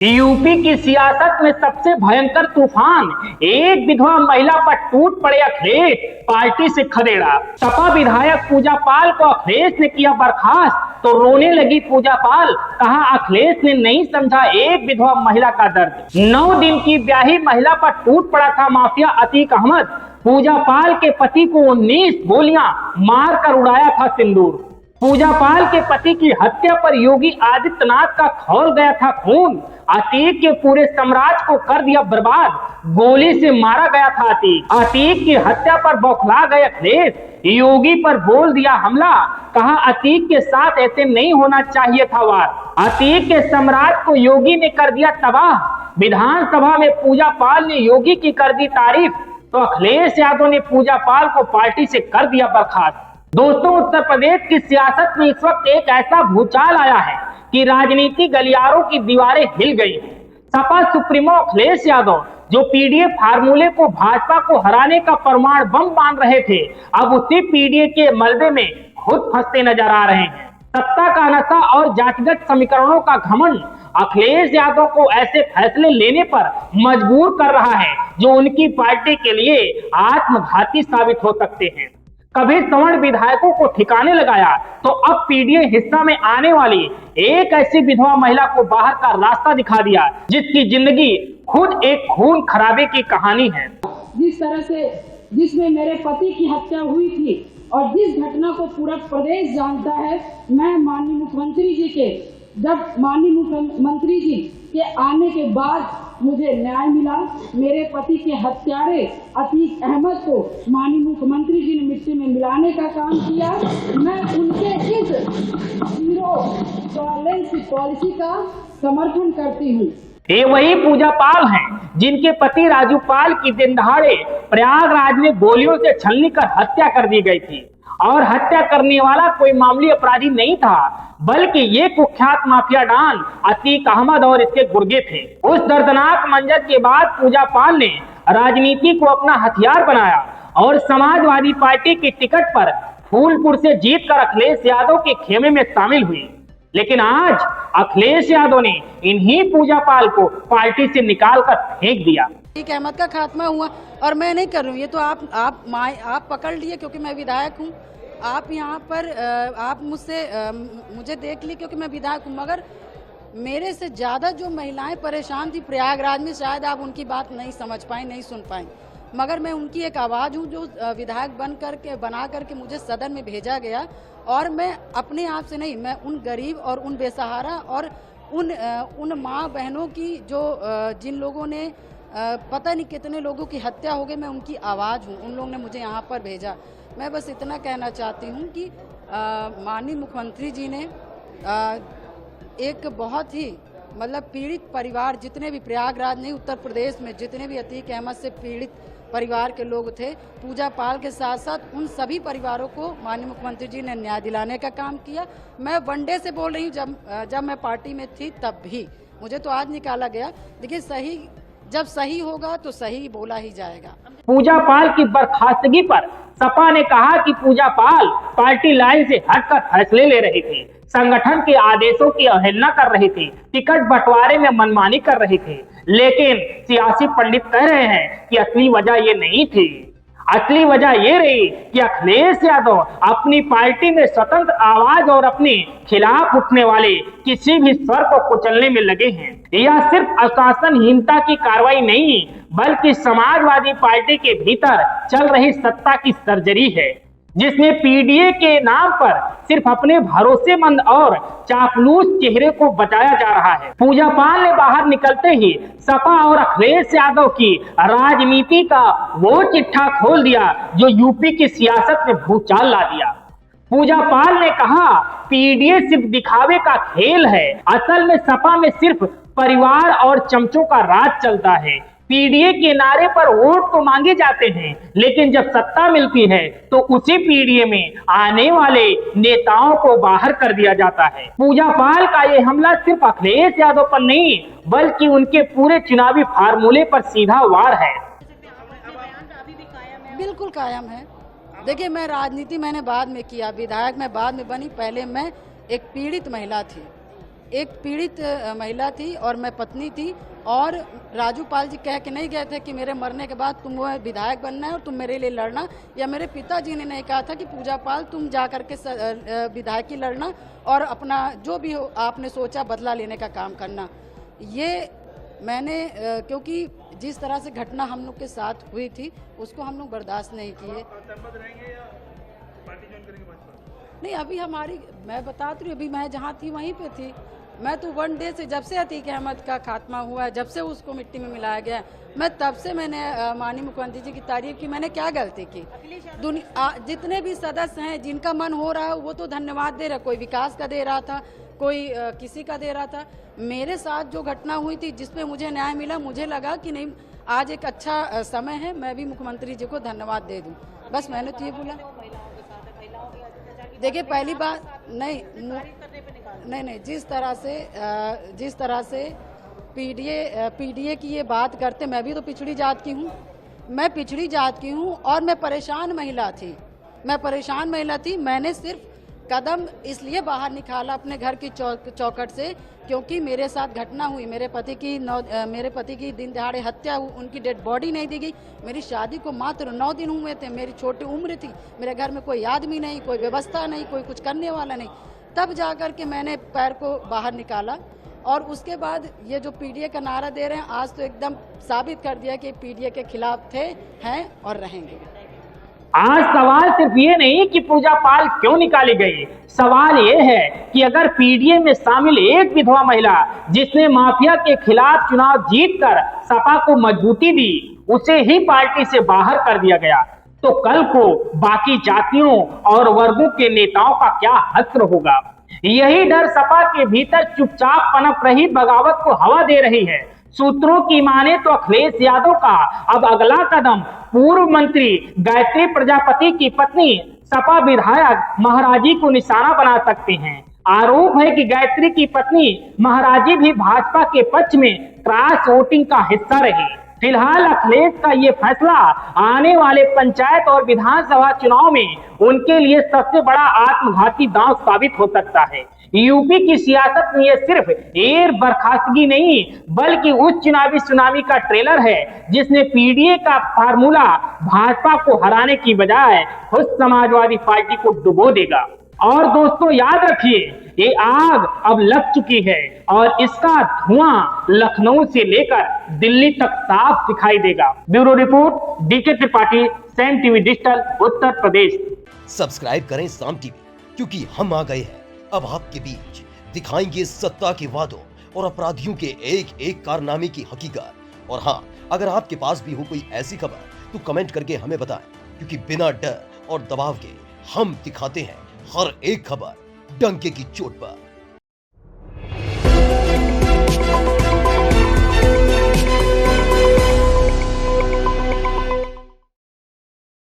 UP की सियासत में सबसे भयंकर तूफान, एक विधवा महिला पर टूट पड़े अखिलेश, पार्टी से खदेड़ा। सपा विधायक पूजा पाल को अखिलेश ने किया बर्खास्त तो रोने लगी पूजा पाल, कहा अखिलेश ने नहीं समझा एक विधवा महिला का दर्द। 9 दिन की ब्याही महिला पर टूट पड़ा था माफिया अतीक अहमद। पूजा पाल के पति को 19 गोलियां मारकर उड़ाया था सिंदूर। पूजा पाल के पति की हत्या पर योगी आदित्यनाथ का खौल गया था खून। अतीक के पूरे साम्राज्य को कर दिया बर्बाद, गोली से मारा गया था अतीक। अतीक की हत्या पर बौखला गए अखिलेश, योगी पर बोल दिया हमला, कहा अतीक के साथ ऐसे नहीं होना चाहिए था वार। अतीक के साम्राज्य को योगी ने कर दिया तबाह। विधानसभा में पूजा पाल ने योगी की कर दी तारीफ तो अखिलेश यादव ने पूजा पाल को पार्टी से कर दिया बर्खास्त। दोस्तों, उत्तर प्रदेश की सियासत में इस वक्त एक ऐसा भूचाल आया है कि राजनीति गलियारों की दीवारें हिल गई हैं। सपा सुप्रीमो अखिलेश यादव जो पीडीए फार्मूले को भाजपा को हराने का परमाणु बम मान रहे थे, अब उसी पीडीए के मलबे में खुद फंसते नजर आ रहे हैं। सत्ता का नशा और जातिगत समीकरणों का घमंड अखिलेश यादव को ऐसे फैसले लेने पर मजबूर कर रहा है जो उनकी पार्टी के लिए आत्मघाती साबित हो सकते हैं। कभी सवर्ण विधायकों को ठिकाने लगाया तो अब पीडीए हिस्सा में आने वाली एक ऐसी विधवा महिला को बाहर का रास्ता दिखा दिया जिसकी जिंदगी खुद एक खून खराबे की कहानी है। जिस तरह से जिसमें मेरे पति की हत्या हुई थी और जिस घटना को पूरा प्रदेश जानता है, मैं माननीय मुख्यमंत्री जी के आने के बाद मुझे न्याय मिला। मेरे पति के हत्यारे अतीक अहमद को माननीय मुख्यमंत्री जी ने मिट्टी में मिलाने का काम किया। मैं उनके इस जीरो टॉलरेंस पॉलिसी का समर्थन करती हूँ। ये वही पूजा पाल हैं जिनके पति राजू पाल की दिन दहाड़े प्रयागराज में गोलियों से छलनी कर हत्या कर दी गई थी और हत्या करने वाला कोई मामूली अपराधी नहीं था, बल्कि ये कुख्यात माफिया डॉन अतीक अहमद और इसके गुर्गे थे। उस दर्दनाक मंजर के बाद पूजा पाल ने राजनीति को अपना हथियार बनाया और समाजवादी पार्टी की टिकट पर फूलपुर से जीतकर अखिलेश यादव के खेमे में शामिल हुई। लेकिन आज अखिलेश यादव ने इन्हीं पूजा पाल को पार्टी से निकालकर फेंक दिया। अतीक अहमद का खात्मा हुआ और मैं नहीं कर रही हूँ, ये तो आप पकड़ लिए क्योंकि मैं विधायक हूँ। आप यहाँ पर आप मुझे देख ली क्योंकि मैं विधायक हूँ, मगर मेरे से ज़्यादा जो महिलाएं परेशान थी प्रयागराज में, शायद आप उनकी बात नहीं समझ पाए, नहीं सुन पाए, मगर मैं उनकी एक आवाज़ हूँ जो विधायक बना करके मुझे सदन में भेजा गया। और मैं अपने आप से नहीं, मैं उन गरीब और उन बेसहारा और उन माँ बहनों की जो जिन लोगों ने पता नहीं कितने लोगों की हत्या हो गई, मैं उनकी आवाज़ हूँ। उन लोगों ने मुझे यहाँ पर भेजा। मैं बस इतना कहना चाहती हूँ कि माननीय मुख्यमंत्री जी ने एक बहुत ही मतलब पीड़ित परिवार, जितने भी प्रयागराज नहीं उत्तर प्रदेश में जितने भी अतीक अहमद से पीड़ित परिवार के लोग थे, पूजा पाल के साथ साथ उन सभी परिवारों को माननीय मुख्यमंत्री जी ने न्याय दिलाने का काम किया। मैं वनडे से बोल रही हूँ, जब मैं पार्टी में थी तब भी मुझे तो आज निकाला गया। देखिए, जब सही होगा तो सही बोला ही जाएगा। पूजा पाल की बर्खास्तगी पर सपा ने कहा कि पूजा पाल पार्टी लाइन से हटकर फैसले ले रहे थे, संगठन के आदेशों की अवहेलना कर रहे थे, टिकट बंटवारे में मनमानी कर रहे थे। लेकिन सियासी पंडित कह रहे हैं कि असली वजह ये नहीं थी। असली वजह ये रही कि अखिलेश यादव अपनी पार्टी में स्वतंत्र आवाज और अपने खिलाफ उठने वाले किसी भी स्वर को कुचलने में लगे हैं। यह सिर्फ अनुशासनहीनता की कार्रवाई नहीं, बल्कि समाजवादी पार्टी के भीतर चल रही सत्ता की सर्जरी है, जिसमें पीडीए के नाम पर सिर्फ अपने भरोसेमंद और चापलूस चेहरे को बचाया जा रहा है। पूजा पाल ने बाहर निकलते ही सपा और अखिलेश यादव की राजनीति का वो चिट्ठा खोल दिया जो यूपी की सियासत में भूचाल ला दिया। पूजा पाल ने कहा पीडीए सिर्फ दिखावे का खेल है, असल में सपा में सिर्फ परिवार और चमचों का राज चलता है। पीडीए के नारे पर वोट तो मांगे जाते हैं, लेकिन जब सत्ता मिलती है तो उसी पीडीए में आने वाले नेताओं को बाहर कर दिया जाता है। पूजा पाल का ये हमला सिर्फ अखिलेश यादव पर नहीं, बल्कि उनके पूरे चुनावी फार्मूले पर सीधा वार है। बिल्कुल कायम है। देखिए, मैं राजनीति मैंने बाद में किया, विधायक मैं बाद में बनी, पहले मैं एक पीड़ित महिला थी। एक पीड़ित महिला थी और मैं पत्नी थी, और राजू पाल जी कह के नहीं गए थे कि मेरे मरने के बाद तुम वो विधायक बनना है और तुम मेरे लिए लड़ना, या मेरे पिताजी ने नहीं कहा था कि पूजा पाल तुम जा करके विधायक की लड़ना और अपना जो भी हो आपने सोचा बदला लेने का काम करना। ये मैंने क्योंकि जिस तरह से घटना हम लोग के साथ हुई थी उसको हम लोग बर्दाश्त नहीं किए। नहीं, अभी मैं बताती हूँ, अभी मैं जहाँ थी वहीं पे थी। मैं तो 1 डे से, जब से अतीक अहमद का खात्मा हुआ है, जब से उसको मिट्टी में मिलाया गया, मैं तब से मैंने माननीय मुख्यमंत्री जी की तारीफ की। मैंने क्या गलती की? जितने भी सदस्य हैं जिनका मन हो रहा है वो तो धन्यवाद दे रहा, कोई विकास का दे रहा था, कोई किसी का दे रहा था। मेरे साथ जो घटना हुई थी जिसमें मुझे न्याय मिला, मुझे लगा कि नहीं आज एक अच्छा समय है, मैं भी मुख्यमंत्री जी को धन्यवाद दे दूं। बस मैंने तो ये बोला। देखिए, पहली बात नहीं, जिस तरह से पीडीए की ये बात करते, मैं भी तो पिछड़ी जात की हूँ, और मैं परेशान महिला थी। मैंने सिर्फ कदम इसलिए बाहर निकाला अपने घर की चौखट से क्योंकि मेरे साथ घटना हुई, मेरे पति की दिन दहाड़े हत्या हुई, उनकी डेड बॉडी नहीं दी गई। मेरी शादी को मात्र 9 दिन हुए थे, मेरी छोटी उम्र थी, मेरे घर में कोई आदमी नहीं, कोई व्यवस्था नहीं, कोई कुछ करने वाला नहीं। तब जाकर के मैंने पैर को बाहर निकाला, और उसके बाद ये जो पीडीए का नारा दे रहे हैं, आज तो एकदम साबित कर दिया कि पीडीए के खिलाफ थे, हैं और रहेंगे। आज सवाल सिर्फ ये नहीं कि पूजा पाल क्यों निकाली गई, सवाल ये है कि अगर पीडीए में शामिल एक विधवा महिला जिसने माफिया के खिलाफ चुनाव जीतकर सपा को मजबूती दी, उसे ही पार्टी से बाहर कर दिया गया, तो कल को बाकी जातियों और वर्गों के नेताओं का क्या हश्र होगा। यही डर सपा के भीतर चुपचाप पनप रही बगावत को हवा दे रही है। सूत्रों की माने तो अखिलेश यादव का अब अगला कदम पूर्व मंत्री गायत्री प्रजापति की पत्नी सपा विधायक महाराजी को निशाना बना सकते हैं। आरोप है कि गायत्री की पत्नी महाराजी भी भाजपा के पक्ष में क्रॉस वोटिंग का हिस्सा रही। फिलहाल अखिलेश का ये फैसला आने वाले पंचायत और विधानसभा चुनाव में उनके लिए सबसे बड़ा आत्मघाती दांव साबित हो सकता है। यूपी की सियासत में ये सिर्फ एक बर्खास्तगी नहीं बल्कि उस चुनावी सुनामी का ट्रेलर है जिसने पीडीए का फार्मूला भाजपा को हराने की बजाय खुद समाजवादी पार्टी को डुबो देगा। और दोस्तों याद रखिए, ये आग अब लग चुकी है और इसका धुआं लखनऊ से लेकर दिल्ली तक साफ दिखाई देगा। Bureau report, D K Tripathi, Saam TV digital, Uttar Pradesh. Subscribe करें साम टीवी, क्योंकि हम आ गए हैं अब आपके बीच, दिखाएंगे सत्ता के वादों और अपराधियों के एक एक कारनामे की हकीकत। और हाँ, अगर आपके पास भी हो कोई ऐसी खबर तो कमेंट करके हमें बताएं, क्योंकि बिना डर और दबाव के हम दिखाते हैं हर एक खबर डंके की चोट पर।